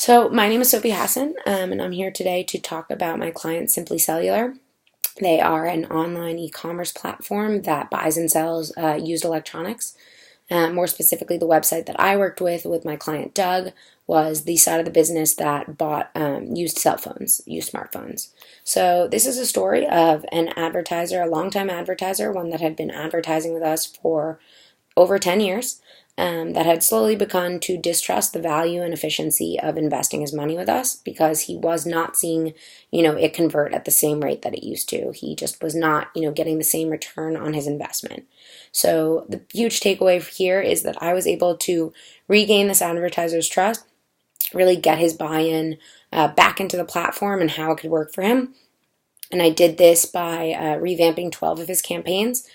So my name is Sophie Hassan, and I'm here today to talk about my client, Simply Sellular. They are an online e-commerce platform that buys and sells used electronics. More specifically, the website that I worked with my client Doug was the side of the business that bought used cell phones, used smartphones. So this is a story of an advertiser, a longtime advertiser, one that had been advertising with us for over 10 years, that had slowly begun to distrust the value and efficiency of investing his money with us because he was not seeing, it convert at the same rate that it used to. He just was not, getting the same return on his investment. So the huge takeaway here is that I was able to regain this advertiser's trust, really get his buy-in back into the platform and how it could work for him. And I did this by revamping 12 of his campaigns,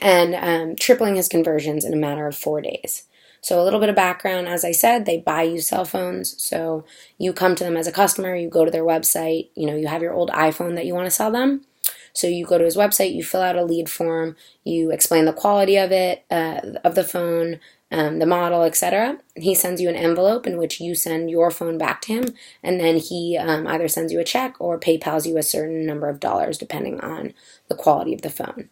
and tripling his conversions in a matter of 4 days. So a little bit of background, as I said, they buy you cell phones. So you come to them as a customer, you go to their website, you have your old iPhone that you want to sell them. So you go to his website, you fill out a lead form, you explain the quality of it, of the phone, the model, etc. He sends you an envelope in which you send your phone back to him, and then he either sends you a check or PayPals you a certain number of dollars depending on the quality of the phone.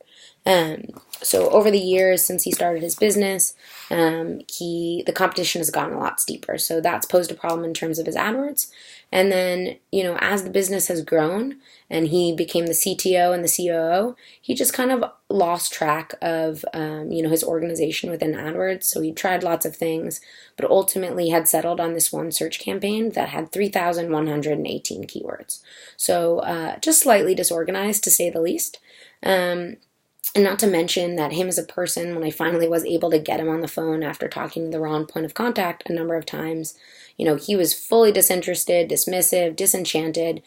So over the years since he started his business, the competition has gotten a lot steeper. So that's posed a problem in terms of his AdWords. And then, as the business has grown and he became the CTO and the COO, he just kind of lost track of, his organization within AdWords. So he tried lots of things, but ultimately had settled on this one search campaign that had 3,118 keywords. So just slightly disorganized, to say the least. And not to mention that him as a person, when I finally was able to get him on the phone after talking to the wrong point of contact a number of times, he was fully disinterested, dismissive, disenchanted,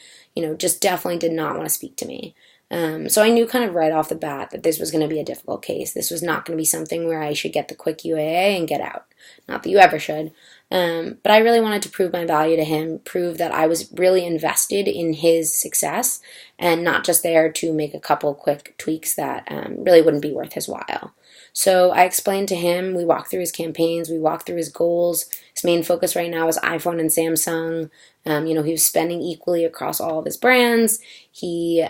just definitely did not want to speak to me. So I knew kind of right off the bat that this was going to be a difficult case. This was not going to be something where I should get the quick UAA and get out. Not that you ever should. But I really wanted to prove my value to him, prove that I was really invested in his success and not just there to make a couple quick tweaks that really wouldn't be worth his while. So I explained to him, we walked through his campaigns, we walked through his goals. His main focus right now is iPhone and Samsung. He was spending equally across all of his brands. He,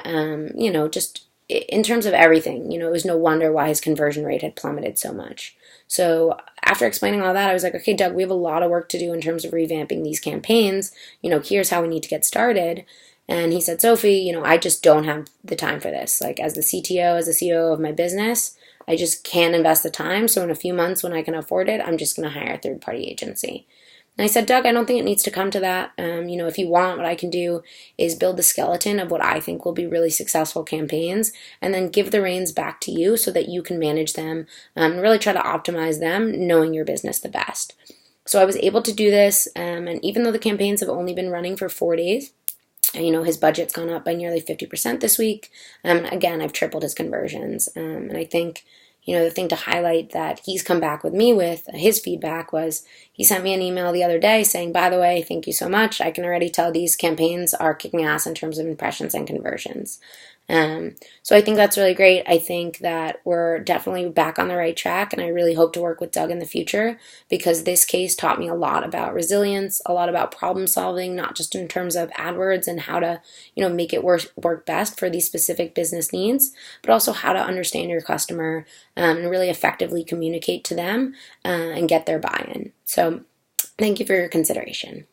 just in terms of everything, it was no wonder why his conversion rate had plummeted so much. So after explaining all that, I was like, okay, Doug, we have a lot of work to do in terms of revamping these campaigns. Here's how we need to get started. And he said, Sophie, I just don't have the time for this. Like, as the CTO, as the CEO of my business, I just can't invest the time. So in a few months when I can afford it, I'm just going to hire a third-party agency. And I said, Doug, I don't think it needs to come to that. If you want, what I can do is build the skeleton of what I think will be really successful campaigns and then give the reins back to you so that you can manage them and really try to optimize them, knowing your business the best. So I was able to do this. And even though the campaigns have only been running for 4 days, his budget's gone up by nearly 50% this week. Again, I've tripled his conversions. And I think, the thing to highlight that he's come back with me with, his feedback was, he sent me an email the other day saying, by the way, thank you so much. I can already tell these campaigns are kicking ass in terms of impressions and conversions. So I think that's really great. I think that we're definitely back on the right track, and I really hope to work with Doug in the future because this case taught me a lot about resilience, a lot about problem solving, not just in terms of AdWords and how to, make it work best for these specific business needs, but also how to understand your customer and really effectively communicate to them and get their buy-in. So thank you for your consideration.